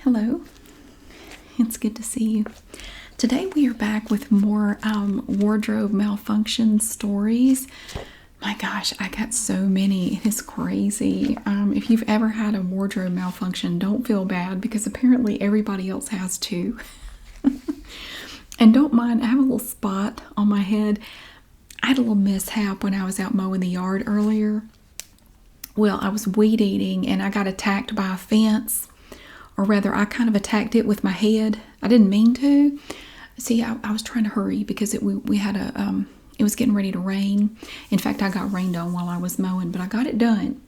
Hello, it's good to see you. Today we are back with more wardrobe malfunction stories. My gosh, I got so many. It's crazy. If you've ever had a wardrobe malfunction, don't feel bad because apparently everybody else has too. And don't mind, I have a little spot on my head. I had a little mishap when I was out mowing the yard earlier. Well, I was weed eating and I got attacked by a fence. Or rather, I kind of attacked it with my head. I didn't mean to. See, I was trying to hurry because it was getting ready to rain. In fact, I got rained on while I was mowing, but I got it done.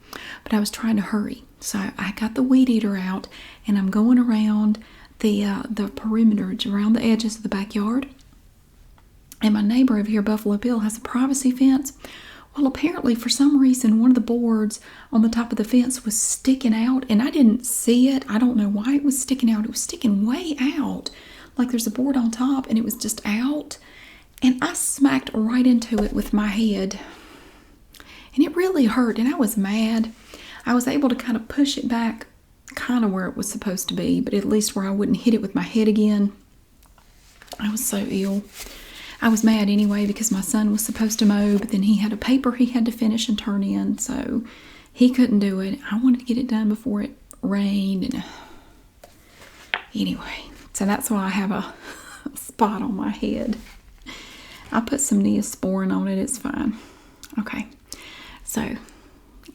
But I was trying to hurry. So I got the weed eater out, and I'm going around the perimeter, around the edges of the backyard. And my neighbor over here, Buffalo Bill, has a privacy fence. Well, apparently, for some reason, one of the boards on the top of the fence was sticking out, and I didn't see it. I don't know why it was sticking out. It was sticking way out, like there's a board on top, and it was just out. And I smacked right into it with my head, and it really hurt, and I was mad. I was able to kind of push it back kind of where it was supposed to be, but at least where I wouldn't hit it with my head again. I was so ill. I was mad anyway because my son was supposed to mow, but then he had a paper he had to finish and turn in, so he couldn't do it. I wanted to get it done before it rained. And anyway, so that's why I have a spot on my head. I put some Neosporin on it. It's fine. Okay, so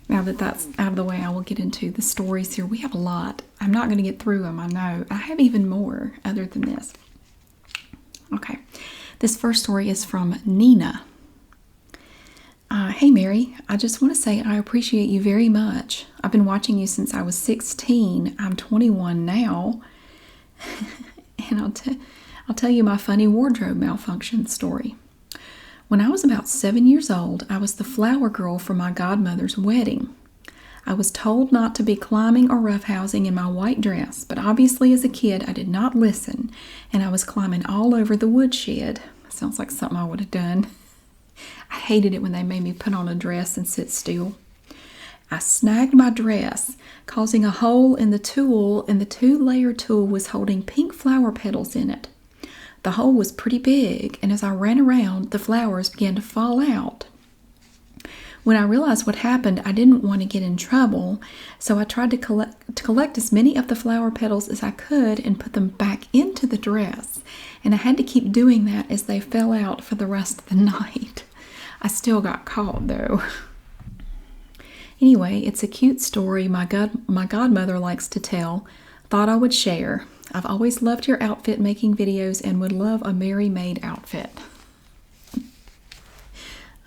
now that that's out of the way, I will get into the stories here. We have a lot. I'm not going to get through them, I know. I have even more other than this. Okay. This first story is from Nina. Hey Mary, I just want to say I appreciate you very much. I've been watching you since I was 16. I'm 21 now. And I'll tell you my funny wardrobe malfunction story. When I was about 7 years old, I was the flower girl for my godmother's wedding. I was told not to be climbing or roughhousing in my white dress, but obviously as a kid I did not listen, and I was climbing all over the woodshed. Sounds like something I would have done. I hated it when they made me put on a dress and sit still. I snagged my dress, causing a hole in the tulle, and the two-layer tulle was holding pink flower petals in it. The hole was pretty big, and as I ran around, the flowers began to fall out. When I realized what happened, I didn't want to get in trouble, so I tried to collect as many of the flower petals as I could and put them back into the dress. And I had to keep doing that as they fell out for the rest of the night. I still got caught, though. Anyway, it's a cute story my godmother likes to tell. Thought I would share. I've always loved your outfit making videos and would love a Mary Maid outfit.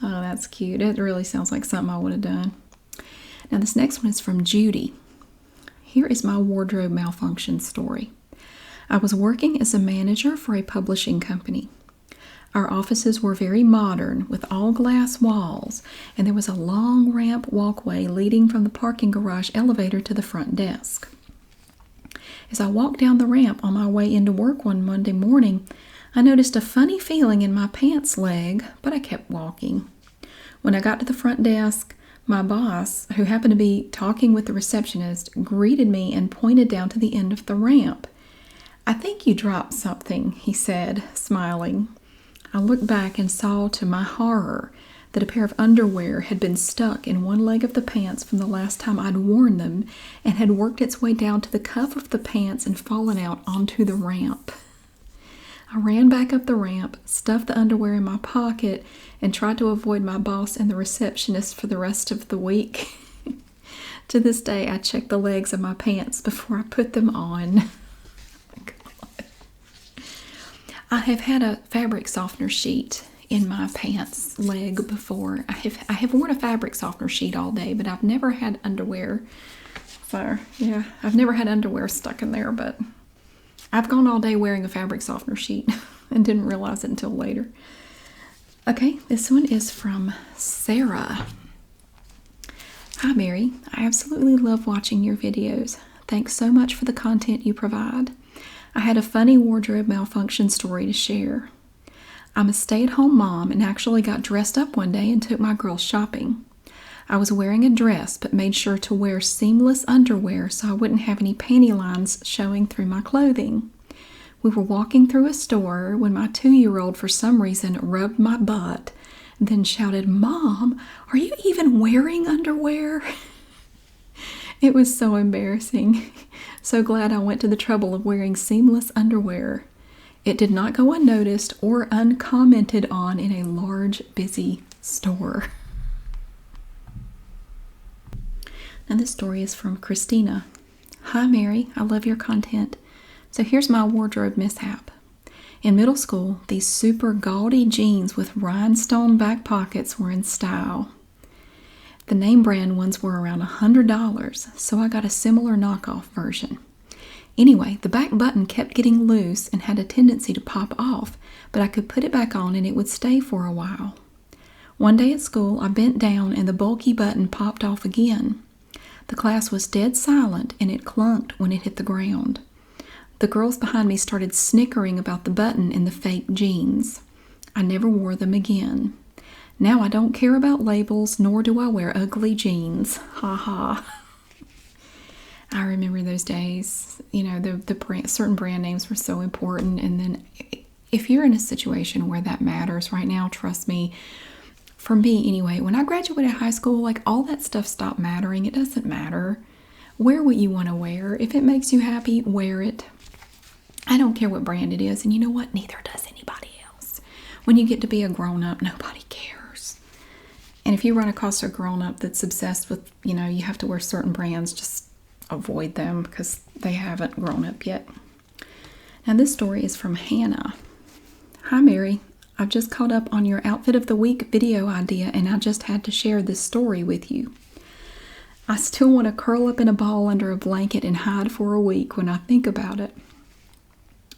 Oh, that's cute. It really sounds like something I would have done. Now, this next one is from Judy. Here is my wardrobe malfunction story. I was working as a manager for a publishing company. Our offices were very modern with all glass walls, and there was a long ramp walkway leading from the parking garage elevator to the front desk. As I walked down the ramp on my way into work one Monday morning, I noticed a funny feeling in my pants leg, but I kept walking. When I got to the front desk, my boss, who happened to be talking with the receptionist, greeted me and pointed down to the end of the ramp. I think you dropped something, he said, smiling. I looked back and saw to my horror that a pair of underwear had been stuck in one leg of the pants from the last time I'd worn them and had worked its way down to the cuff of the pants and fallen out onto the ramp. I ran back up the ramp, stuffed the underwear in my pocket, and tried to avoid my boss and the receptionist for the rest of the week. To this day, I check the legs of my pants before I put them on. I have had a fabric softener sheet in my pants leg before. I have worn a fabric softener sheet all day, but I've never had underwear. So, yeah, I've never had underwear stuck in there, but I've gone all day wearing a fabric softener sheet and didn't realize it until later. Okay, this one is from Sarah. Hi, Mary. I absolutely love watching your videos. Thanks so much for the content you provide. I had a funny wardrobe malfunction story to share. I'm a stay-at-home mom and actually got dressed up one day and took my girls shopping. I was wearing a dress but made sure to wear seamless underwear so I wouldn't have any panty lines showing through my clothing. We were walking through a store when my 2-year-old, for some reason, rubbed my butt, then shouted, "Mom, are you even wearing underwear?" It was so embarrassing. So glad I went to the trouble of wearing seamless underwear. It did not go unnoticed or uncommented on in a large, busy store. Now this story is from Christina. Hi Mary, I love your content. So here's my wardrobe mishap. In middle school, these super gaudy jeans with rhinestone back pockets were in style. The name brand ones were around $100, so I got a similar knockoff version. Anyway, the back button kept getting loose and had a tendency to pop off, but I could put it back on and it would stay for a while. One day at school, I bent down and the bulky button popped off again. The class was dead silent and it clunked when it hit the ground. The girls behind me started snickering about the button in the fake jeans. I never wore them again. Now I don't care about labels, nor do I wear ugly jeans. Ha ha. I remember those days. You know, the certain brand names were so important. And then if you're in a situation where that matters right now, trust me, for me anyway, when I graduated high school, like all that stuff stopped mattering. It doesn't matter. Wear what you want to wear. If it makes you happy, wear it. I don't care what brand it is. And you know what? Neither does anybody else. When you get to be a grown-up, nobody cares. And if you run across a grown-up that's obsessed with, you know, you have to wear certain brands, just avoid them because they haven't grown up yet. Now this story is from Hannah. Hi Mary, I've just caught up on your Outfit of the Week video idea and I just had to share this story with you. I still want to curl up in a ball under a blanket and hide for a week when I think about it.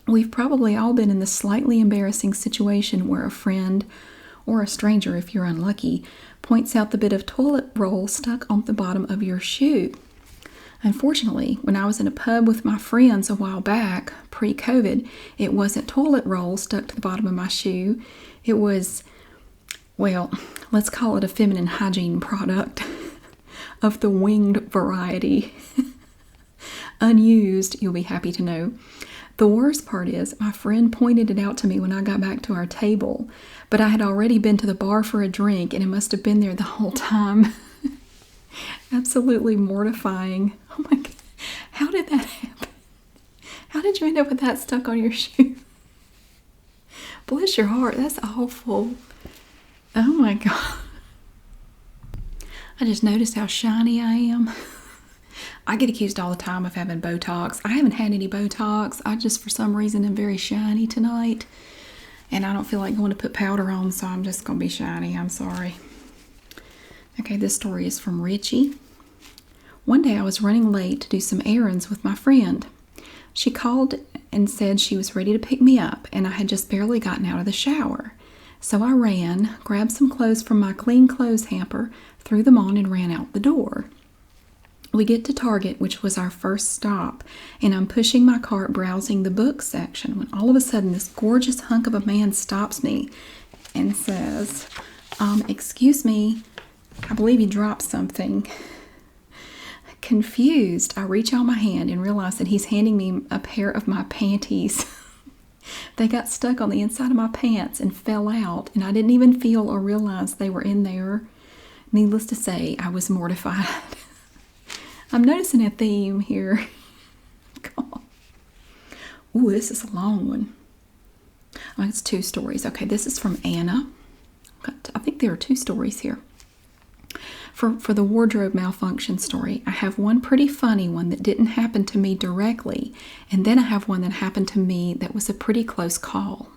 We've probably all been in the slightly embarrassing situation where a friend, or a stranger if you're unlucky, points out the bit of toilet roll stuck on the bottom of your shoe. Unfortunately, when I was in a pub with my friends a while back, pre-COVID, it wasn't toilet roll stuck to the bottom of my shoe. It was, well, let's call it a feminine hygiene product of the winged variety. Unused, you'll be happy to know. The worst part is, my friend pointed it out to me when I got back to our table, but I had already been to the bar for a drink and it must have been there the whole time. Absolutely mortifying. Oh my God. How did that happen? How did you end up with that stuck on your shoe? Bless your heart. That's awful. Oh my God. I just noticed how shiny I am. I get accused all the time of having Botox. I haven't had any Botox. I just, for some reason, am very shiny tonight. And I don't feel like going to put powder on, so I'm just going to be shiny. I'm sorry. Okay, this story is from Richie. One day I was running late to do some errands with my friend. She called and said she was ready to pick me up, and I had just barely gotten out of the shower. So I ran, grabbed some clothes from my clean clothes hamper, threw them on, and ran out the door. We get to Target, which was our first stop, and I'm pushing my cart browsing the book section when all of a sudden this gorgeous hunk of a man stops me and says, excuse me, I believe you dropped something. Confused, I reach out my hand and realize that he's handing me a pair of my panties. They got stuck on the inside of my pants and fell out, and I didn't even feel or realize they were in there. Needless to say, I was mortified. I'm noticing a theme here. Ooh, this is a long one. Oh, it's 2 stories. Okay, this is from Anna. I think there are 2 stories here. For the wardrobe malfunction story, I have one pretty funny one that didn't happen to me directly, and then I have one that happened to me that was a pretty close call.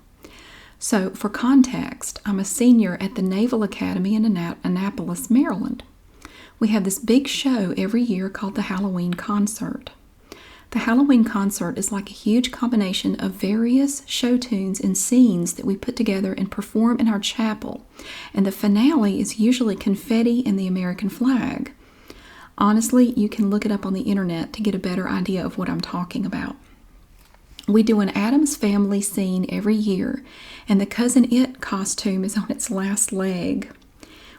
So, for context, I'm a senior at the Naval Academy in Annapolis, Maryland. We have this big show every year called the Halloween Concert. The Halloween Concert is like a huge combination of various show tunes and scenes that we put together and perform in our chapel, and the finale is usually confetti and the American flag. Honestly, you can look it up on the internet to get a better idea of what I'm talking about. We do an Addams Family scene every year, and the Cousin It costume is on its last leg.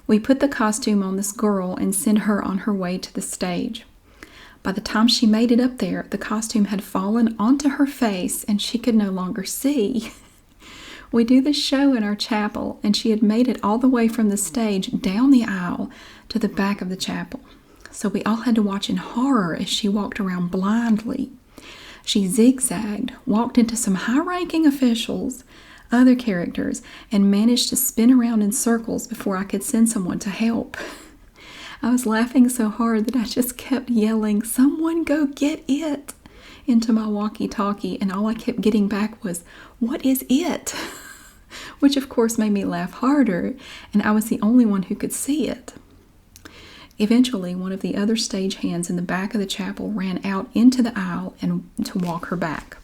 We put the costume on this girl and sent her on her way to the stage. By the time she made it up there, the costume had fallen onto her face and she could no longer see. We do the show in our chapel, and she had made it all the way from the stage down the aisle to the back of the chapel. So we all had to watch in horror as she walked around blindly. She zigzagged, walked into some high-ranking officials, other characters, and managed to spin around in circles before I could send someone to help. I was laughing so hard that I just kept yelling, "Someone go get it!" into my walkie-talkie, and all I kept getting back was, "What is it?" Which of course made me laugh harder, and I was the only one who could see it. Eventually, one of the other stagehands in the back of the chapel ran out into the aisle and to walk her back.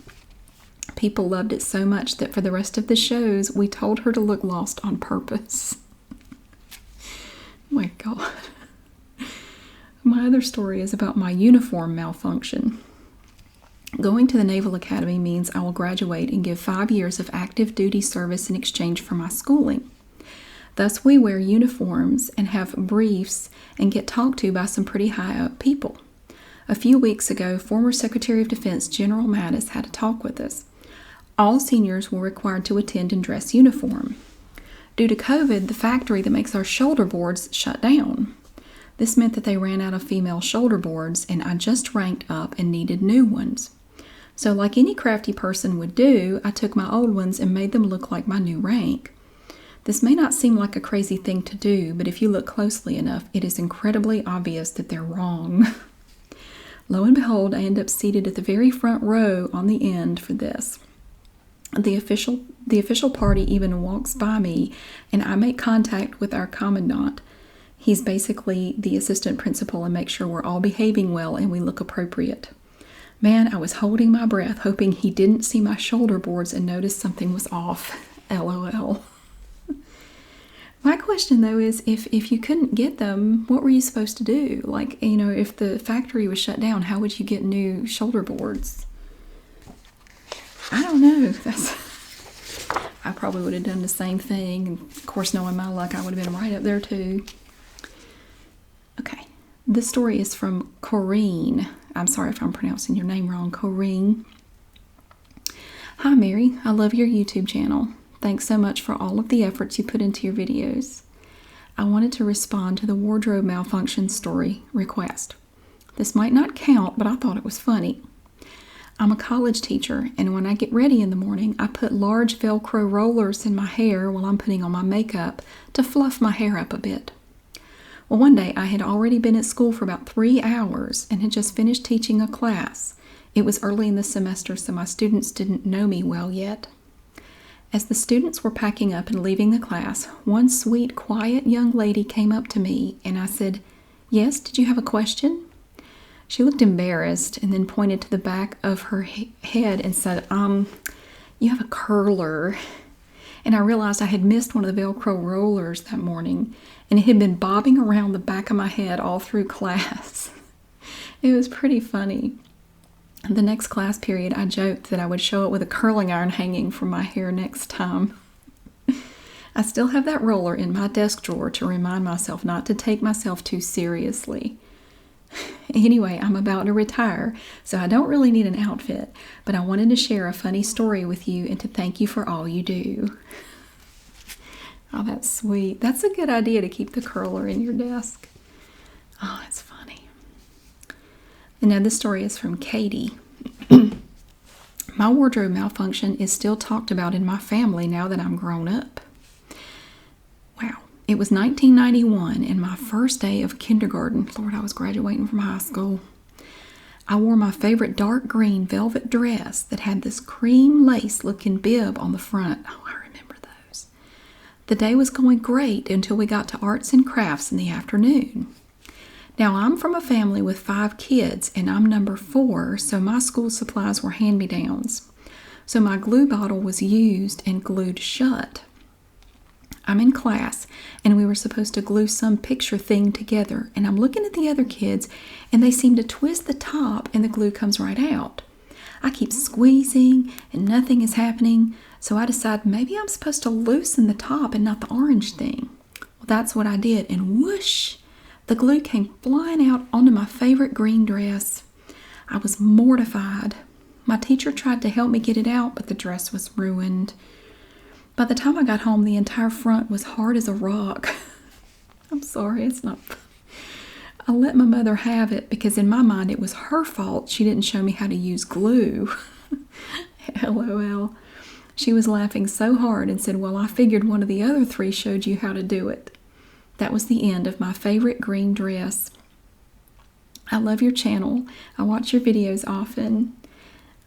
People loved it so much that for the rest of the shows, we told her to look lost on purpose. Oh my God. My other story is about my uniform malfunction. Going to the Naval Academy means I will graduate and give 5 years of active duty service in exchange for my schooling. Thus, we wear uniforms and have briefs and get talked to by some pretty high-up people. A few weeks ago, former Secretary of Defense General Mattis had a talk with us. All seniors were required to attend in dress uniform. Due to COVID, the factory that makes our shoulder boards shut down. This meant that they ran out of female shoulder boards, and I just ranked up and needed new ones. So like any crafty person would do, I took my old ones and made them look like my new rank. This may not seem like a crazy thing to do, but if you look closely enough, it is incredibly obvious that they're wrong. Lo and behold, I end up seated at the very front row on the end for this. The official party even walks by me, and I make contact with our commandant. He's basically the assistant principal and makes sure we're all behaving well and we look appropriate. Man, I was holding my breath, hoping he didn't see my shoulder boards and notice something was off. LOL. My question, though, is if you couldn't get them, what were you supposed to do? Like, if the factory was shut down, how would you get new shoulder boards? I don't know. I probably would have done the same thing. And of course, knowing my luck, I would have been right up there, too. Okay. This story is from Corrine. I'm sorry if I'm pronouncing your name wrong. Corrine. Hi, Mary. I love your YouTube channel. Thanks so much for all of the efforts you put into your videos. I wanted to respond to the wardrobe malfunction story request. This might not count, but I thought it was funny. I'm a college teacher, and when I get ready in the morning, I put large Velcro rollers in my hair while I'm putting on my makeup to fluff my hair up a bit. Well, one day I had already been at school for about 3 hours and had just finished teaching a class. It was early in the semester, so my students didn't know me well yet. As the students were packing up and leaving the class, one sweet, quiet young lady came up to me, and I said, "Yes, did you have a question?" She looked embarrassed and then pointed to the back of her head and said, "You have a curler." And I realized I had missed one of the Velcro rollers that morning, and it had been bobbing around the back of my head all through class. It was pretty funny. The next class period, I joked that I would show up with a curling iron hanging from my hair next time. I still have that roller in my desk drawer to remind myself not to take myself too seriously. Anyway, I'm about to retire, so I don't really need an outfit, but I wanted to share a funny story with you and to thank you for all you do. Oh, that's sweet. That's a good idea to keep the curler in your desk. Oh, that's funny. And now this story is from Katie. My wardrobe malfunction is still talked about in my family now that I'm grown up. Wow. It was 1991 and my first day of kindergarten. Lord, I was graduating from high school. I wore my favorite dark green velvet dress that had this cream lace looking bib on the front. Oh, I remember those. The day was going great until we got to arts and crafts in the afternoon. Now, I'm from a family with 5 kids, and I'm number 4, so my school supplies were hand-me-downs. So my glue bottle was used and glued shut. I'm in class, and we were supposed to glue some picture thing together, and I'm looking at the other kids, and they seem to twist the top, and the glue comes right out. I keep squeezing, and nothing is happening, so I decide maybe I'm supposed to loosen the top and not the orange thing. Well, that's what I did, and whoosh, the glue came flying out onto my favorite green dress. I was mortified. My teacher tried to help me get it out, but the dress was ruined. By the time I got home, the entire front was hard as a rock. I'm sorry, it's not. I let my mother have it because in my mind it was her fault she didn't show me how to use glue. LOL. She was laughing so hard and said, well, I figured one of the other three showed you how to do it. That was the end of my favorite green dress. I love your channel. I watch your videos often.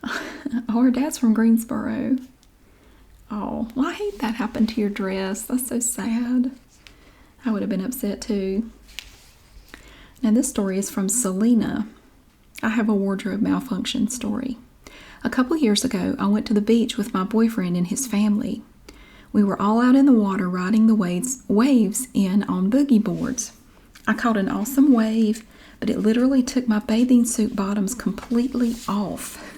Oh, her dad's from Greensboro. Oh, well, I hate that happened to your dress. That's so sad. I would have been upset too. Now this story is from Selena. I have a wardrobe malfunction story. A couple years ago, I went to the beach with my boyfriend and his family. We were all out in the water riding the waves in on boogie boards. I caught an awesome wave, but it literally took my bathing suit bottoms completely off.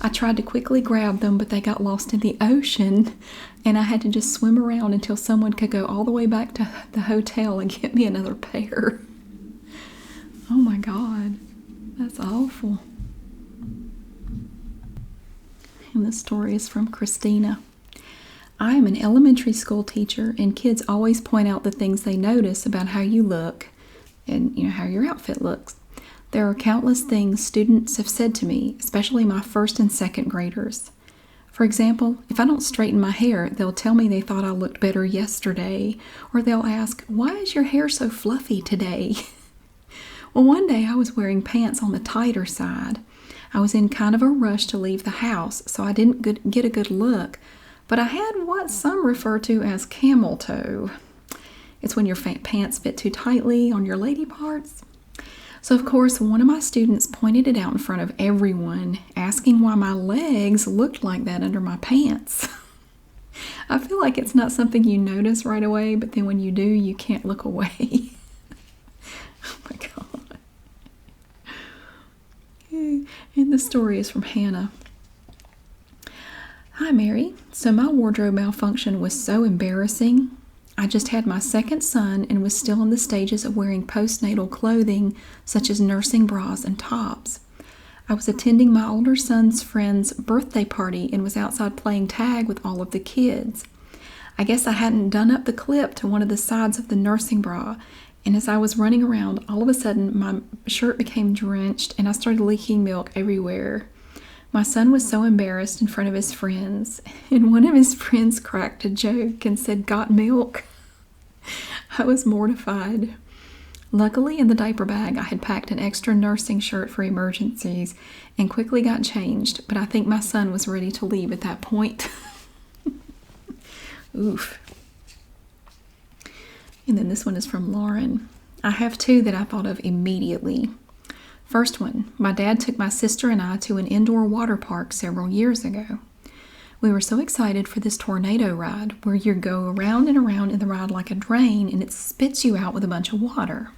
I tried to quickly grab them, but they got lost in the ocean, and I had to just swim around until someone could go all the way back to the hotel and get me another pair. Oh my God, that's awful. And this story is from Christina. I am an elementary school teacher, and kids always point out the things they notice about how you look and how your outfit looks. There are countless things students have said to me, especially my first and second graders. For example, if I don't straighten my hair, they'll tell me they thought I looked better yesterday, or they'll ask, why is your hair so fluffy today? Well, one day I was wearing pants on the tighter side. I was in kind of a rush to leave the house, so I didn't get a good look, but I had what some refer to as camel toe. It's when your pants fit too tightly on your lady parts. So, of course, one of my students pointed it out in front of everyone, asking why my legs looked like that under my pants. I feel like it's not something you notice right away, but then when you do, you can't look away. Oh my God. And the story is from Hannah. Hi, Mary. So my wardrobe malfunction was so embarrassing. I just had my second son and was still in the stages of wearing postnatal clothing such as nursing bras and tops. I was attending my older son's friend's birthday party and was outside playing tag with all of the kids. I guess I hadn't done up the clip to one of the sides of the nursing bra, and as I was running around, all of a sudden my shirt became drenched and I started leaking milk everywhere. My son was so embarrassed in front of his friends, and one of his friends cracked a joke and said, "Got milk?" I was mortified. Luckily, in the diaper bag, I had packed an extra nursing shirt for emergencies and quickly got changed, but I think my son was ready to leave at that point. Oof. And then this one is from Lauren. I have two that I thought of immediately. First one, my dad took my sister and I to an indoor water park several years ago. We were so excited for this tornado ride where you go around and around in the ride like a drain and it spits you out with a bunch of water.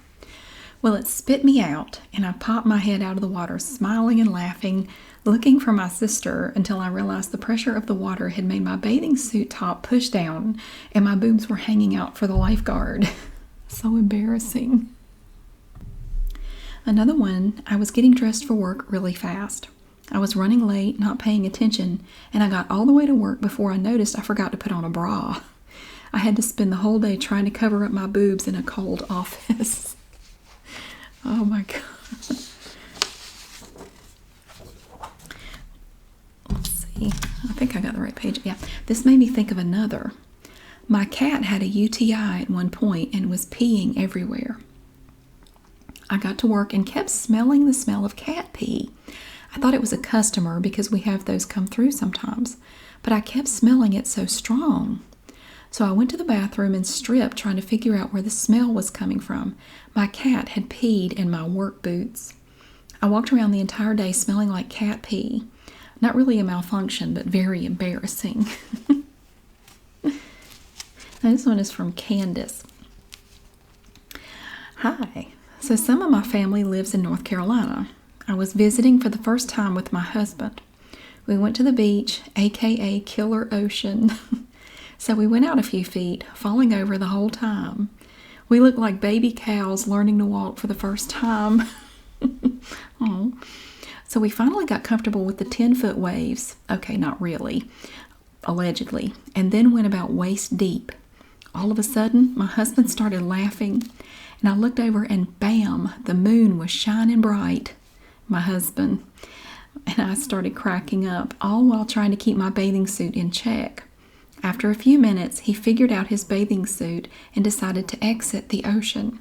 Well, it spit me out and I popped my head out of the water, smiling and laughing, looking for my sister until I realized the pressure of the water had made my bathing suit top push down and my boobs were hanging out for the lifeguard. So embarrassing. Another one, I was getting dressed for work really fast. I was running late, not paying attention, and I got all the way to work before I noticed I forgot to put on a bra. I had to spend the whole day trying to cover up my boobs in a cold office. Oh my God. Let's see. I think I got the right page. Yeah. This made me think of another. My cat had a UTI at one point and was peeing everywhere. I got to work and kept smelling the smell of cat pee. I thought it was a customer because we have those come through sometimes, but I kept smelling it so strong. So I went to the bathroom and stripped trying to figure out where the smell was coming from. My cat had peed in my work boots. I walked around the entire day smelling like cat pee. Not really a malfunction, but very embarrassing. Now this one is from Candace. Hi. So some of my family lives in North Carolina. I was visiting for the first time with my husband. We went to the beach, aka Killer Ocean. So we went out a few feet, falling over the whole time. We looked like baby cows learning to walk for the first time. Oh. So we finally got comfortable with the 10-foot waves. Okay, not really, allegedly. And then went about waist deep. All of a sudden, my husband started laughing. And I looked over and bam, the moon was shining bright. My husband. And I started cracking up, all while trying to keep my bathing suit in check. After a few minutes, he figured out his bathing suit and decided to exit the ocean.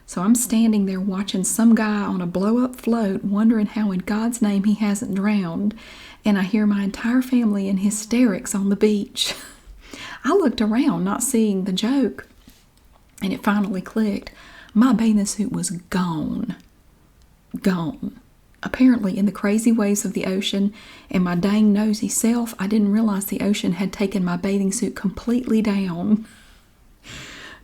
So I'm standing there watching some guy on a blow-up float, wondering how in God's name he hasn't drowned, and I hear my entire family in hysterics on the beach. I looked around, not seeing the joke, and it finally clicked. My bathing suit was gone. Gone. Apparently, in the crazy waves of the ocean and my dang nosy self, I didn't realize the ocean had taken my bathing suit completely down.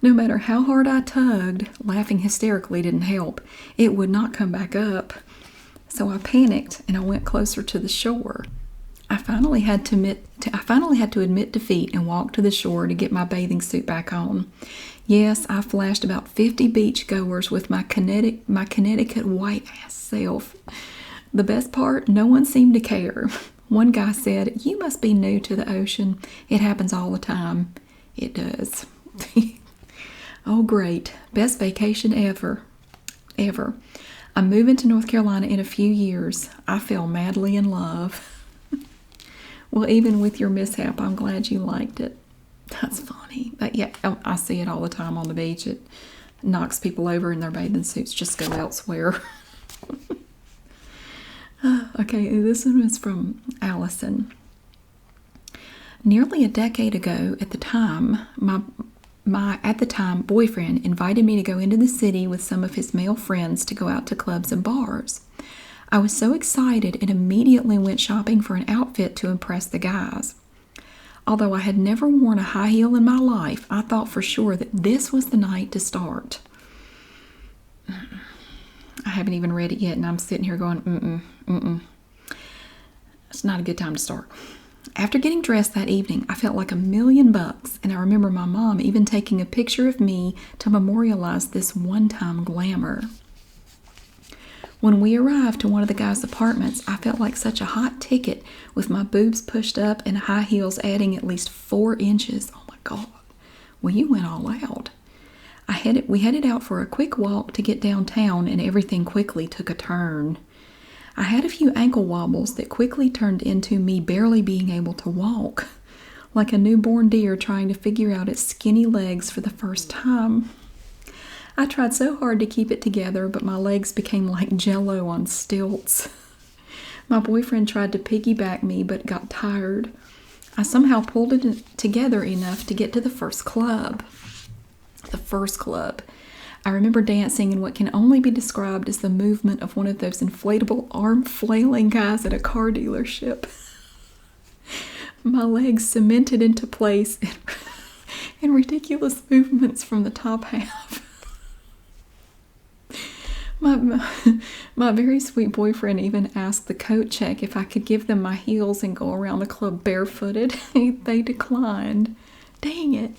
No matter how hard I tugged, laughing hysterically didn't help. It would not come back up. So I panicked and I went closer to the shore. I finally had to admit defeat and walk to the shore to get my bathing suit back on. Yes, I flashed about 50 beachgoers with my Connecticut white-ass self. The best part, no one seemed to care. One guy said, "You must be new to the ocean. It happens all the time." It does. Oh, great. Best vacation ever. Ever. I'm moving to North Carolina in a few years. I fell madly in love. Well, even with your mishap, I'm glad you liked it. That's funny. But yeah, I see it all the time on the beach. It knocks people over in their bathing suits. Just go elsewhere. Okay, this one is from Allison. Nearly a decade ago, at the time, my boyfriend invited me to go into the city with some of his male friends to go out to clubs and bars. I was so excited and immediately went shopping for an outfit to impress the guys. Although I had never worn a high heel in my life, I thought for sure that this was the night to start. I haven't even read it yet, and I'm sitting here going, It's not a good time to start. After getting dressed that evening, I felt like $1,000,000, and I remember my mom even taking a picture of me to memorialize this one-time glamour. When we arrived to one of the guys' apartments, I felt like such a hot ticket with my boobs pushed up and high heels adding at least 4 inches. Oh my God. Well, you went all out. We headed out for a quick walk to get downtown, and everything quickly took a turn. I had a few ankle wobbles that quickly turned into me barely being able to walk, like a newborn deer trying to figure out its skinny legs for the first time. I tried so hard to keep it together, but my legs became like Jell-O on stilts. My boyfriend tried to piggyback me, but got tired. I somehow pulled it together enough to get to the first club. The first club. I remember dancing in what can only be described as the movement of one of those inflatable arm-flailing guys at a car dealership. My legs cemented into place in ridiculous movements from the top half. My very sweet boyfriend even asked the coat check if I could give them my heels and go around the club barefooted. They declined. Dang it.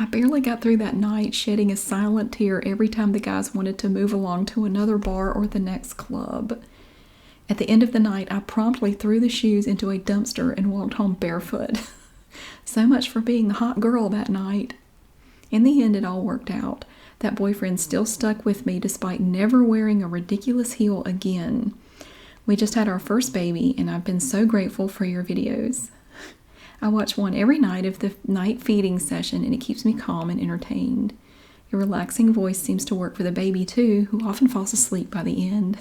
I barely got through that night, shedding a silent tear every time the guys wanted to move along to another bar or the next club. At the end of the night, I promptly threw the shoes into a dumpster and walked home barefoot. So much for being the hot girl that night. In the end, it all worked out. That boyfriend still stuck with me despite never wearing a ridiculous heel again. We just had our first baby, and I've been so grateful for your videos. I watch one every night of the night feeding session, and it keeps me calm and entertained. Your relaxing voice seems to work for the baby, too, who often falls asleep by the end.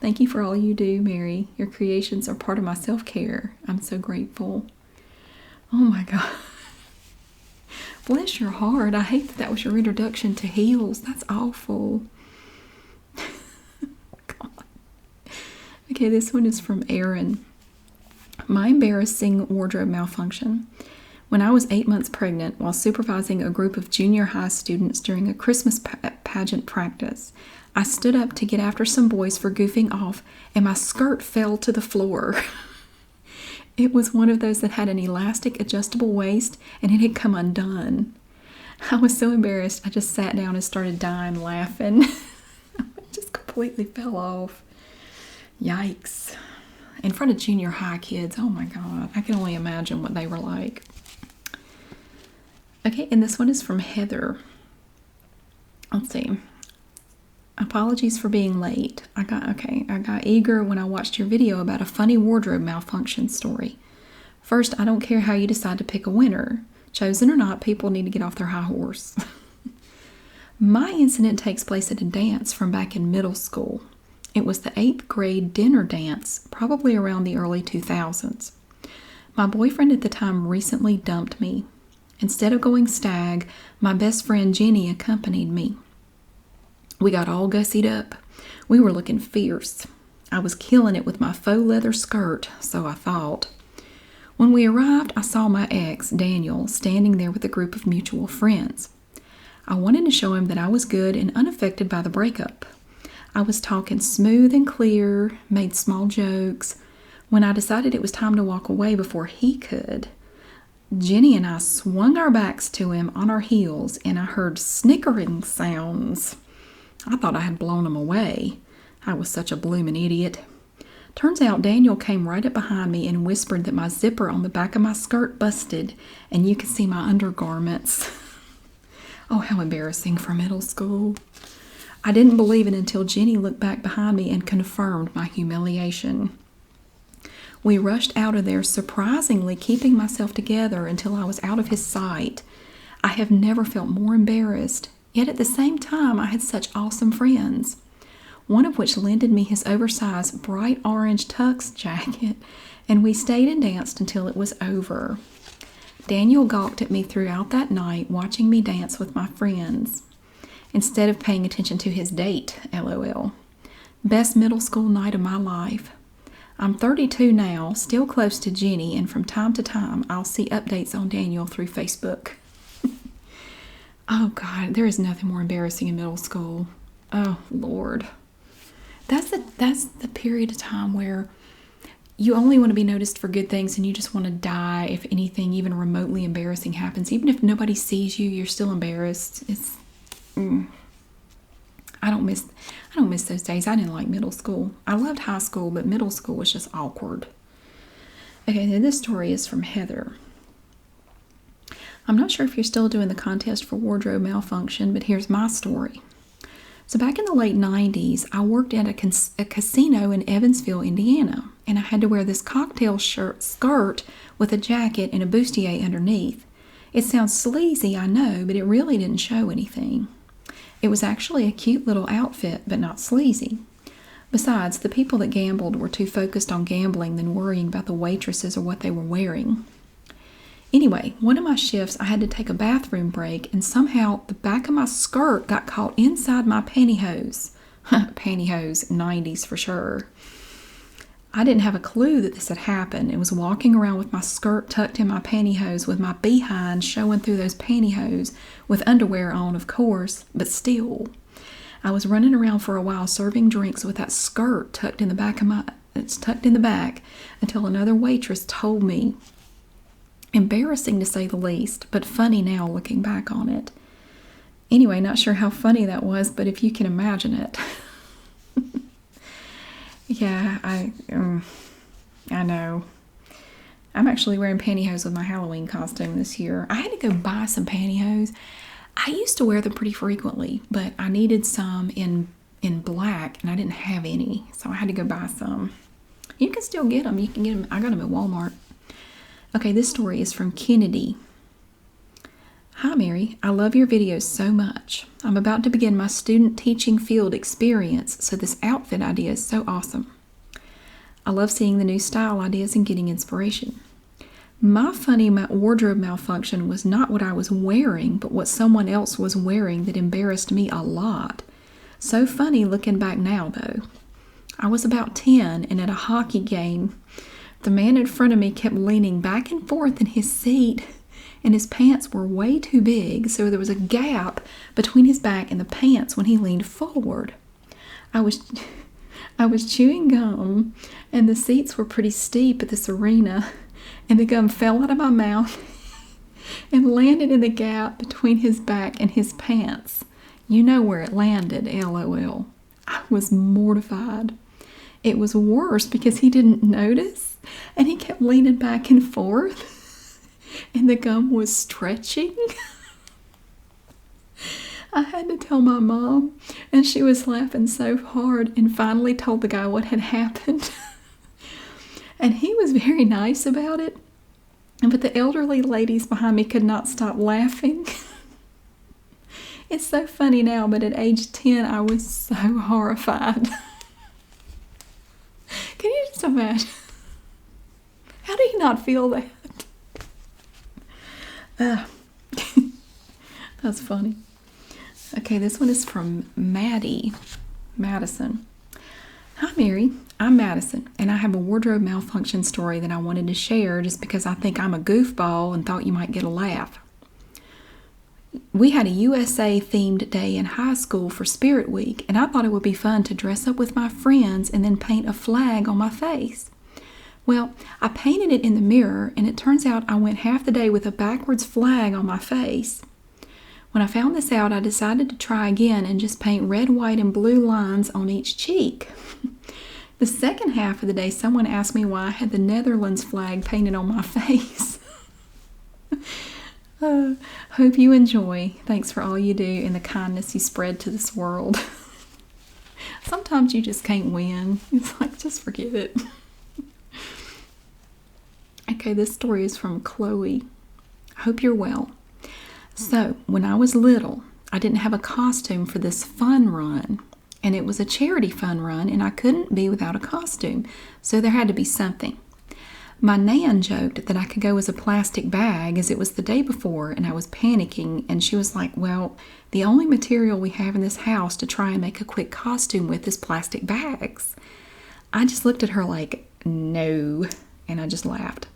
Thank you for all you do, Mary. Your creations are part of my self-care. I'm so grateful. Oh, my God. Bless your heart. I hate that was your introduction to heels. That's awful. God. Okay, this one is from Erin. My embarrassing wardrobe malfunction. When I was 8 months pregnant while supervising a group of junior high students during a Christmas pageant practice, I stood up to get after some boys for goofing off, and my skirt fell to the floor. It was one of those that had an elastic adjustable waist and it had come undone. I was so embarrassed, I just sat down and started dying laughing. It just completely fell off. Yikes. In front of junior high kids, oh my God, I can only imagine what they were like. Okay, and this one is from Heather. Let's see. Apologies for being late. I got eager when I watched your video about a funny wardrobe malfunction story. First, I don't care how you decide to pick a winner. Chosen or not, people need to get off their high horse. My incident takes place at a dance from back in middle school. It was the 8th grade dinner dance, probably around the early 2000s. My boyfriend at the time recently dumped me. Instead of going stag, my best friend Jenny accompanied me. We got all gussied up. We were looking fierce. I was killing it with my faux leather skirt, so I thought. When we arrived, I saw my ex, Daniel, standing there with a group of mutual friends. I wanted to show him that I was good and unaffected by the breakup. I was talking smooth and clear, made small jokes. When I decided it was time to walk away before he could, Jenny and I swung our backs to him on our heels, and I heard snickering sounds. I thought I had blown him away. I was such a bloomin' idiot. Turns out Daniel came right up behind me and whispered that my zipper on the back of my skirt busted and you could see my undergarments. Oh, how embarrassing for middle school. I didn't believe it until Jenny looked back behind me and confirmed my humiliation. We rushed out of there, surprisingly keeping myself together until I was out of his sight. I have never felt more embarrassed. Yet at the same time, I had such awesome friends, one of which lended me his oversized bright orange tux jacket, and we stayed and danced until it was over. Daniel gawked at me throughout that night, watching me dance with my friends, instead of paying attention to his date, LOL. Best middle school night of my life. I'm 32 now, still close to Jenny, and from time to time, I'll see updates on Daniel through Facebook. Oh, God, there is nothing more embarrassing in middle school. Oh, Lord. That's the period of time where you only want to be noticed for good things and you just want to die if anything even remotely embarrassing happens. Even if nobody sees you, you're still embarrassed. I don't miss those days. I didn't like middle school. I loved high school, but middle school was just awkward. Okay, now this story is from Heather. I'm not sure if you're still doing the contest for wardrobe malfunction, but here's my story. So back in the late 90s, I worked at a casino in Evansville, Indiana, and I had to wear this cocktail skirt with a jacket and a bustier underneath. It sounds sleazy, I know, but it really didn't show anything. It was actually a cute little outfit, but not sleazy. Besides, the people that gambled were too focused on gambling than worrying about the waitresses or what they were wearing. Anyway, one of my shifts, I had to take a bathroom break, and somehow the back of my skirt got caught inside my pantyhose. Pantyhose, 90s for sure. I didn't have a clue that this had happened and was walking around with my skirt tucked in my pantyhose with my behind showing through those pantyhose with underwear on, of course, but still. I was running around for a while serving drinks with that skirt tucked in the back until another waitress told me. Embarrassing to say the least, but funny now looking back on it. Anyway, not sure how funny that was, but if you can imagine it. Yeah, I know. I'm actually wearing pantyhose with my Halloween costume this year. I had to go buy some pantyhose. I used to wear them pretty frequently, but I needed some in black, and I didn't have any, so I had to go buy some. You can still get them. You can get them. I got them at Walmart. Okay, this story is from Kennedy. Hi, Mary. I love your videos so much. I'm about to begin my student teaching field experience, so this outfit idea is so awesome. I love seeing the new style ideas and getting inspiration. My funny wardrobe malfunction was not what I was wearing, but what someone else was wearing that embarrassed me a lot. So funny looking back now, though. I was about 10, and at a hockey game, the man in front of me kept leaning back and forth in his seat, and his pants were way too big, so there was a gap between his back and the pants when he leaned forward. I was chewing gum, and the seats were pretty steep at this arena, and the gum fell out of my mouth and landed in the gap between his back and his pants. You know where it landed, LOL. I was mortified. It was worse because he didn't notice, and he kept leaning back and forth, and the gum was stretching. I had to tell my mom, and she was laughing so hard and finally told the guy what had happened. And he was very nice about it, but the elderly ladies behind me could not stop laughing. It's so funny now, but at age 10, I was so horrified. Can you just imagine? How do you not feel that? That's funny. Okay, this one is from Madison. Hi, Mary. I'm Madison, and I have a wardrobe malfunction story that I wanted to share just because I think I'm a goofball and thought you might get a laugh. We had a USA-themed day in high school for Spirit Week, and I thought it would be fun to dress up with my friends and then paint a flag on my face. Well, I painted it in the mirror, and it turns out I went half the day with a backwards flag on my face. When I found this out, I decided to try again and just paint red, white, and blue lines on each cheek. The second half of the day, someone asked me why I had the Netherlands flag painted on my face. Hope you enjoy. Thanks for all you do and the kindness you spread to this world. Sometimes you just can't win. It's like, just forget it. Okay, this story is from Chloe. I hope you're well. So, when I was little, I didn't have a costume for this fun run. And it was a charity fun run, and I couldn't be without a costume. So there had to be something. My nan joked that I could go as a plastic bag as it was the day before, and I was panicking, and she was like, well, the only material we have in this house to try and make a quick costume with is plastic bags. I just looked at her like, no, and I just laughed.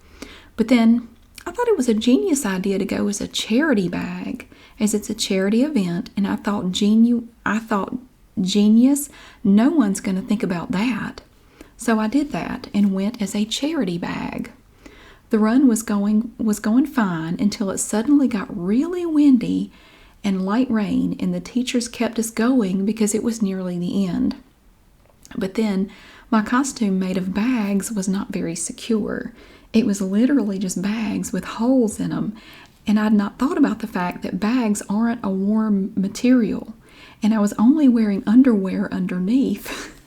But then I thought it was a genius idea to go as a charity bag, as it's a charity event, and I thought genius, no one's going to think about that. So I did that and went as a charity bag. The run was going fine until it suddenly got really windy and light rain, and the teachers kept us going because it was nearly the end. But then my costume made of bags was not very secure. It was literally just bags with holes in them, and I'd not thought about the fact that bags aren't a warm material, and I was only wearing underwear underneath.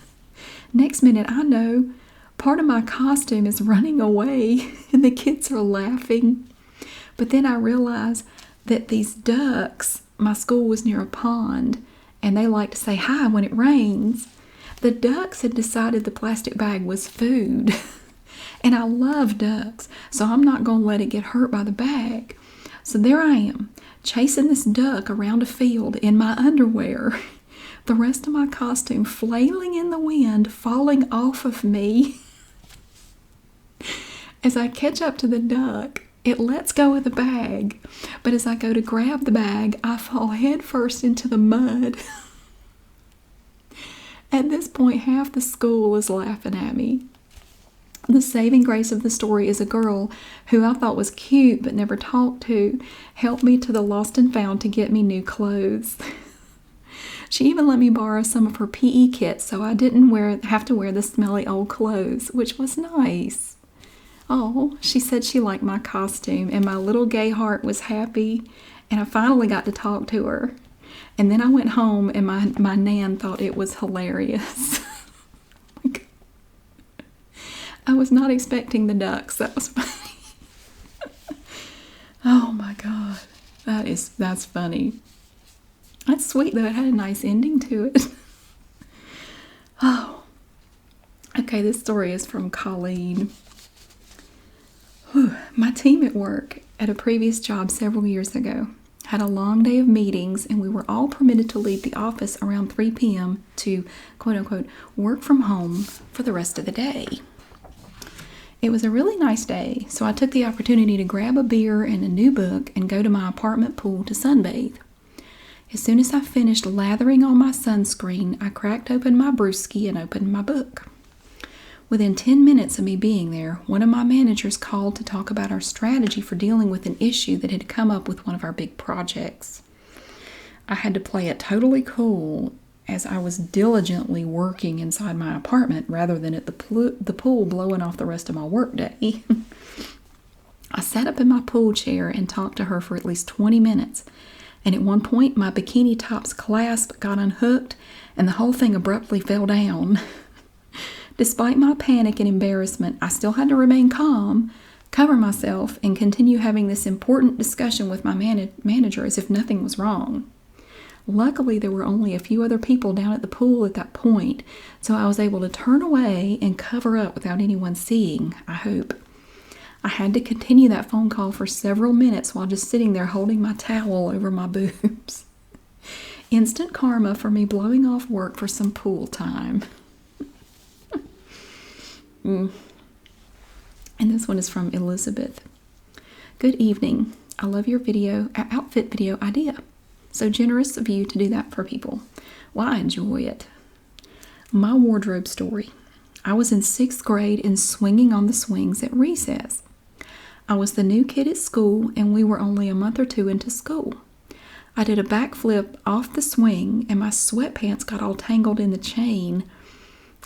Next minute, I know part of my costume is running away, and the kids are laughing. But then I realized that these ducks, my school was near a pond, and they like to say hi when it rains. The ducks had decided the plastic bag was food. And I love ducks, so I'm not going to let it get hurt by the bag. So there I am, chasing this duck around a field in my underwear. The rest of my costume flailing in the wind, falling off of me. As I catch up to the duck, it lets go of the bag. But as I go to grab the bag, I fall headfirst into the mud. At this point, half the school is laughing at me. The saving grace of the story is a girl who I thought was cute but never talked to helped me to the lost and found to get me new clothes. She even let me borrow some of her PE kits so I didn't have to wear the smelly old clothes, which was nice. Oh, she said she liked my costume and my little gay heart was happy, and I finally got to talk to her. And then I went home and my nan thought it was hilarious. I was not expecting the ducks. That was funny. Oh my God. That's funny. That's sweet though. It had a nice ending to it. Oh. Okay, this story is from Colleen. Whew. My team at work at a previous job several years ago had a long day of meetings, and we were all permitted to leave the office around 3 p.m. to, quote unquote, work from home for the rest of the day. It was a really nice day, so I took the opportunity to grab a beer and a new book and go to my apartment pool to sunbathe. As soon as I finished lathering on my sunscreen, I cracked open my brewski and opened my book. Within 10 minutes of me being there, one of my managers called to talk about our strategy for dealing with an issue that had come up with one of our big projects. I had to play it totally cool as I was diligently working inside my apartment rather than at the pool blowing off the rest of my workday. I sat up in my pool chair and talked to her for at least 20 minutes, and at one point my bikini top's clasp got unhooked and the whole thing abruptly fell down. Despite my panic and embarrassment, I still had to remain calm, cover myself, and continue having this important discussion with my manager as if nothing was wrong. Luckily, there were only a few other people down at the pool at that point, so I was able to turn away and cover up without anyone seeing, I hope. I had to continue that phone call for several minutes while just sitting there holding my towel over my boobs. Instant karma for me blowing off work for some pool time. And this one is from Elizabeth. Good evening. I love your outfit video idea. So generous of you to do that for people. Well, I enjoy it. My wardrobe story. I was in 6th grade and swinging on the swings at recess. I was the new kid at school and we were only a month or 2 into school. I did a backflip off the swing and my sweatpants got all tangled in the chain.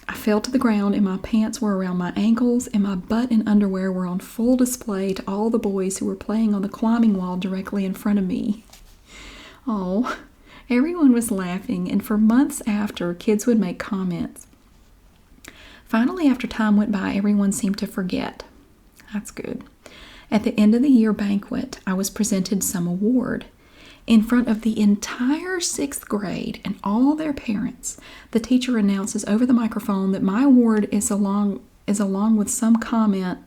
I fell to the ground and my pants were around my ankles and my butt and underwear were on full display to all the boys who were playing on the climbing wall directly in front of me. Oh, everyone was laughing, and for months after, kids would make comments. Finally, after time went by, everyone seemed to forget. That's good. At the end of the year banquet, I was presented some award. In front of the entire 6th grade and all their parents, the teacher announces over the microphone that my award is along with some comment.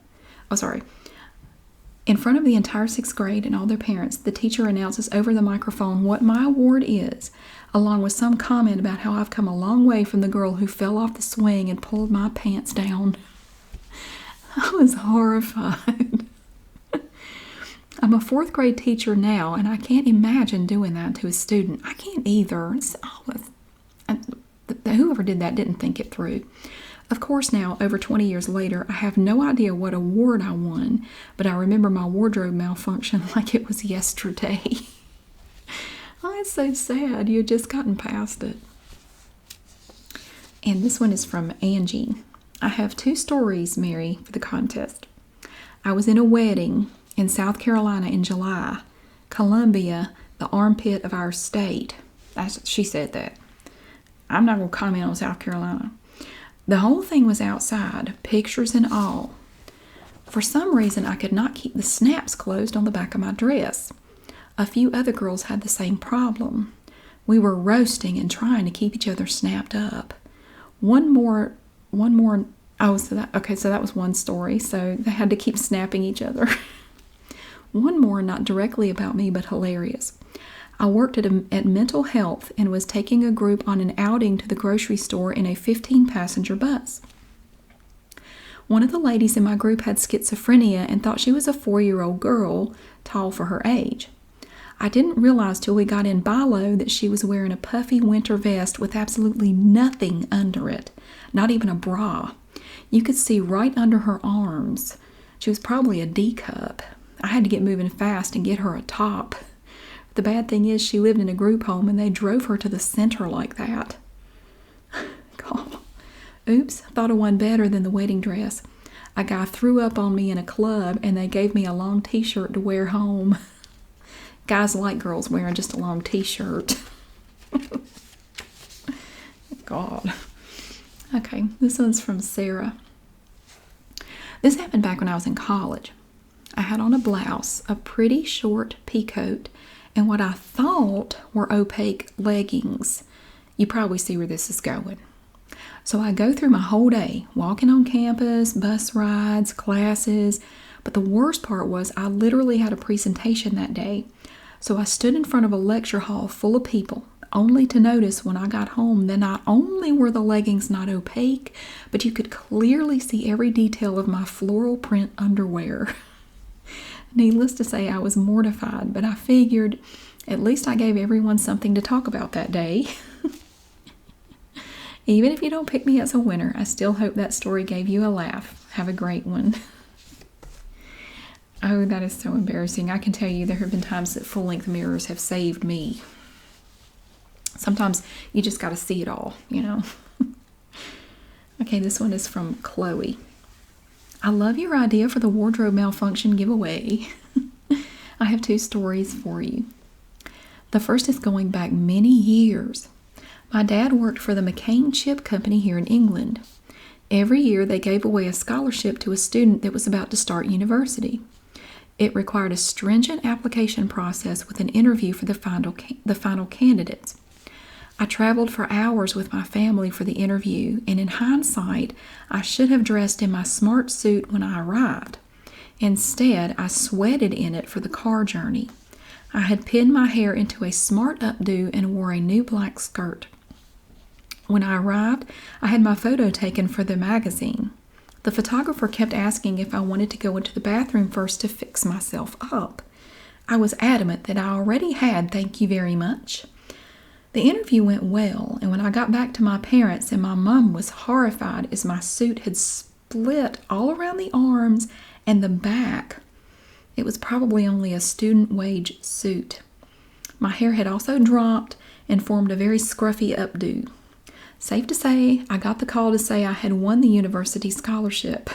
In front of the entire 6th grade and all their parents, the teacher announces over the microphone what my award is, along with some comment about how I've come a long way from the girl who fell off the swing and pulled my pants down. I was horrified. I'm a 4th grade teacher now, and I can't imagine doing that to a student. I can't either. Whoever did that didn't think it through. Of course, now, over 20 years later, I have no idea what award I won, but I remember my wardrobe malfunction like it was yesterday. Oh, it's so sad. You had just gotten past it. And this one is from Angie. I have 2 stories, Mary, for the contest. I was in a wedding in South Carolina in July. Columbia, the armpit of our state. She said that. I'm not going to comment on South Carolina. The whole thing was outside, pictures and all. For some reason, I could not keep the snaps closed on the back of my dress. A few other girls had the same problem. We were roasting and trying to keep each other snapped up. So that was one story. So they had to keep snapping each other. One more, not directly about me, but hilarious. I worked at Mental Health and was taking a group on an outing to the grocery store in a 15-passenger bus. One of the ladies in my group had schizophrenia and thought she was a 4-year-old girl, tall for her age. I didn't realize till we got in bi-lo that she was wearing a puffy winter vest with absolutely nothing under it, not even a bra. You could see right under her arms. She was probably a D-cup. I had to get moving fast and get her a top. The bad thing is she lived in a group home and they drove her to the center like that. God. Oops, thought of one better than the wedding dress. A guy threw up on me in a club and they gave me a long t-shirt to wear home. Guys like girls wearing just a long t-shirt. God. Okay, this one's from Sarah. This happened back when I was in college. I had on a blouse, a pretty short peacoat, and what I thought were opaque leggings. You probably see where this is going. So I go through my whole day, walking on campus, bus rides, classes, but the worst part was I literally had a presentation that day. So I stood in front of a lecture hall full of people, only to notice when I got home that not only were the leggings not opaque, but you could clearly see every detail of my floral print underwear. Needless to say, I was mortified, but I figured at least I gave everyone something to talk about that day. Even if you don't pick me as a winner, I still hope that story gave you a laugh. Have a great one. Oh, that is so embarrassing. I can tell you there have been times that full-length mirrors have saved me. Sometimes you just got to see it all, you know. Okay, this one is from Chloe. I love your idea for the wardrobe malfunction giveaway. I have 2 stories for you. The first is going back many years. My dad worked for the McCain Chip Company here in England. Every year they gave away a scholarship to a student that was about to start university. It required a stringent application process with an interview for the final candidates. I traveled for hours with my family for the interview, and in hindsight, I should have dressed in my smart suit when I arrived. Instead, I sweated in it for the car journey. I had pinned my hair into a smart updo and wore a new black skirt. When I arrived, I had my photo taken for the magazine. The photographer kept asking if I wanted to go into the bathroom first to fix myself up. I was adamant that I already had, thank you very much. The interview went well, and when I got back to my parents, and my mom was horrified as my suit had split all around the arms and the back. It was probably only a student wage suit. My hair had also dropped and formed a very scruffy updo. Safe to say, I got the call to say I had won the university scholarship.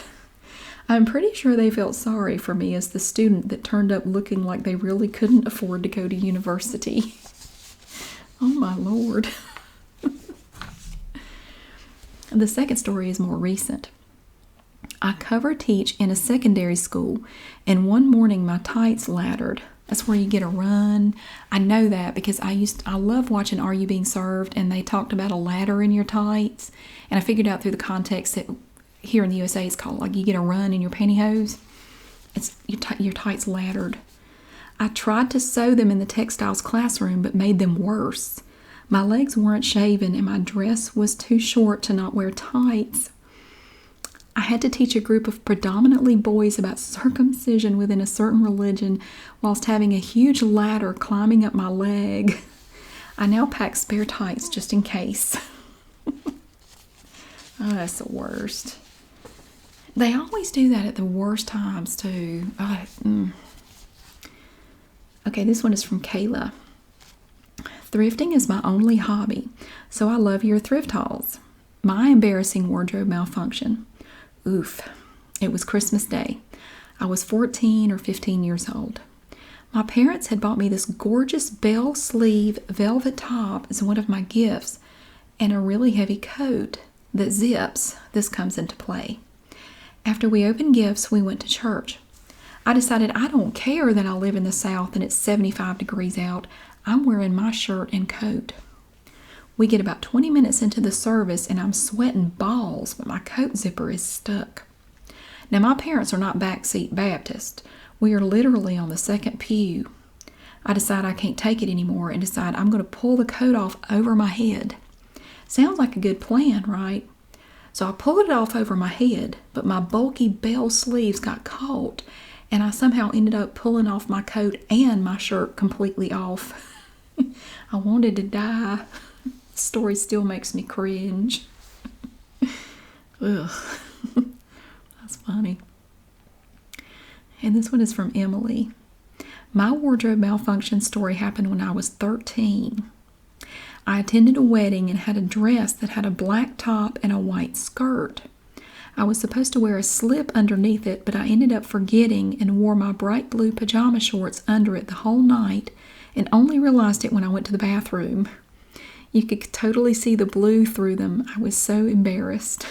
I'm pretty sure they felt sorry for me as the student that turned up looking like they really couldn't afford to go to university. Oh my Lord. The second story is more recent. I cover teach in a secondary school, and one morning my tights laddered. That's where you get a run. I know that because I love watching Are You Being Served, and they talked about a ladder in your tights, and I figured out through the context that here in the USA it's called like you get a run in your pantyhose. It's your tights laddered. I tried to sew them in the textiles classroom, but made them worse. My legs weren't shaven, and my dress was too short to not wear tights. I had to teach a group of predominantly boys about circumcision within a certain religion whilst having a huge ladder climbing up my leg. I now pack spare tights just in case. Oh, that's the worst. They always do that at the worst times, too. Okay, this one is from Kayla. Thrifting is my only hobby, so I love your thrift hauls. My embarrassing wardrobe malfunction. Oof. It was Christmas Day. I was 14 or 15 years old. My parents had bought me this gorgeous bell sleeve velvet top as one of my gifts and a really heavy coat that zips. This comes into play. After we opened gifts, we went to church. I decided I don't care that I live in the South and it's 75 degrees out. I'm wearing my shirt and coat. We get about 20 minutes into the service and I'm sweating balls, but my coat zipper is stuck. Now, my parents are not backseat Baptist. We are literally on the second pew. I decide I can't take it anymore and decide I'm going to pull the coat off over my head. Sounds like a good plan, right? So I pulled it off over my head, but my bulky bell sleeves got caught, and I somehow ended up pulling off my coat and my shirt completely off. I wanted to die. The story still makes me cringe. Ugh. That's funny. And this one is from Emily. My wardrobe malfunction story happened when I was 13. I attended a wedding and had a dress that had a black top and a white skirt. I was supposed to wear a slip underneath it, but I ended up forgetting and wore my bright blue pajama shorts under it the whole night and only realized it when I went to the bathroom. You could totally see the blue through them. I was so embarrassed.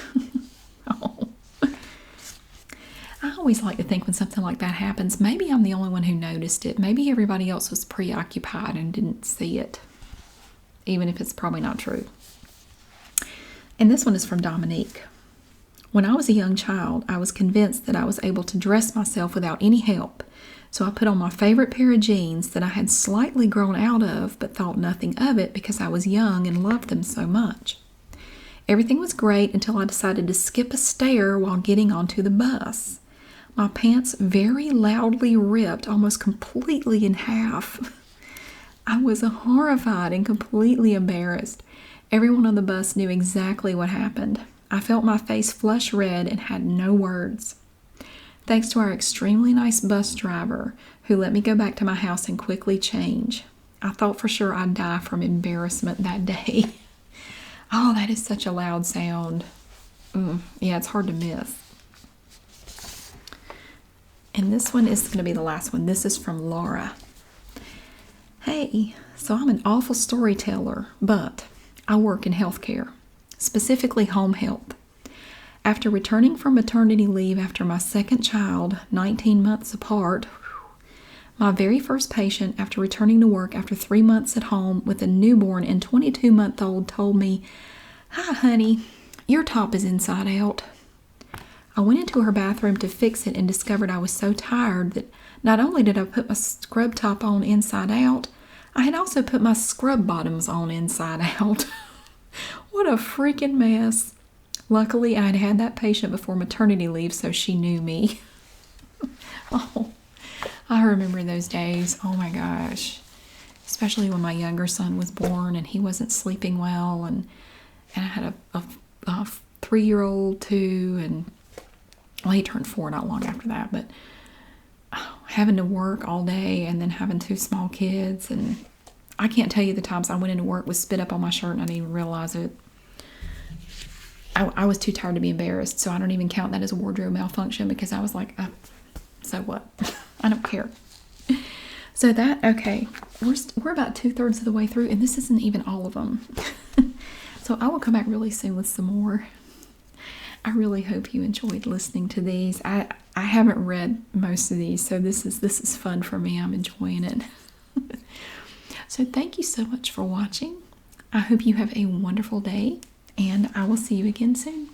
Oh. I always like to think when something like that happens, maybe I'm the only one who noticed it. Maybe everybody else was preoccupied and didn't see it, even if it's probably not true. And this one is from Dominique. When I was a young child, I was convinced that I was able to dress myself without any help. So I put on my favorite pair of jeans that I had slightly grown out of but thought nothing of it because I was young and loved them so much. Everything was great until I decided to skip a stair while getting onto the bus. My pants very loudly ripped almost completely in half. I was horrified and completely embarrassed. Everyone on the bus knew exactly what happened. I felt my face flush red and had no words. Thanks to our extremely nice bus driver who let me go back to my house and quickly change. I thought for sure I'd die from embarrassment that day. Oh, that is such a loud sound. Yeah, it's hard to miss. And this one is going to be the last one. This is from Laura. Hey, so I'm an awful storyteller, but I work in healthcare, specifically home health. After returning from maternity leave after my second child, 19 months apart, my very first patient after returning to work after 3 months at home with a newborn and 22-month-old told me, "Hi, honey, your top is inside out." I went into her bathroom to fix it and discovered I was so tired that not only did I put my scrub top on inside out, I had also put my scrub bottoms on inside out. What a freaking mess. Luckily, I had had that patient before maternity leave, so she knew me. Oh, I remember those days. Oh my gosh. Especially when my younger son was born and he wasn't sleeping well, and I had a 3-year-old too, and well, he turned 4 not long after that, but having to work all day and then having 2 small kids, and I can't tell you the times I went into work with spit up on my shirt and I didn't even realize it. I was too tired to be embarrassed, so I don't even count that as a wardrobe malfunction because I was like, so what? I don't care. So that, okay, we're about 2/3 of the way through, and this isn't even all of them. So I will come back really soon with some more. I really hope you enjoyed listening to these. I haven't read most of these, so this is fun for me. I'm enjoying it. So thank you so much for watching. I hope you have a wonderful day, and I will see you again soon.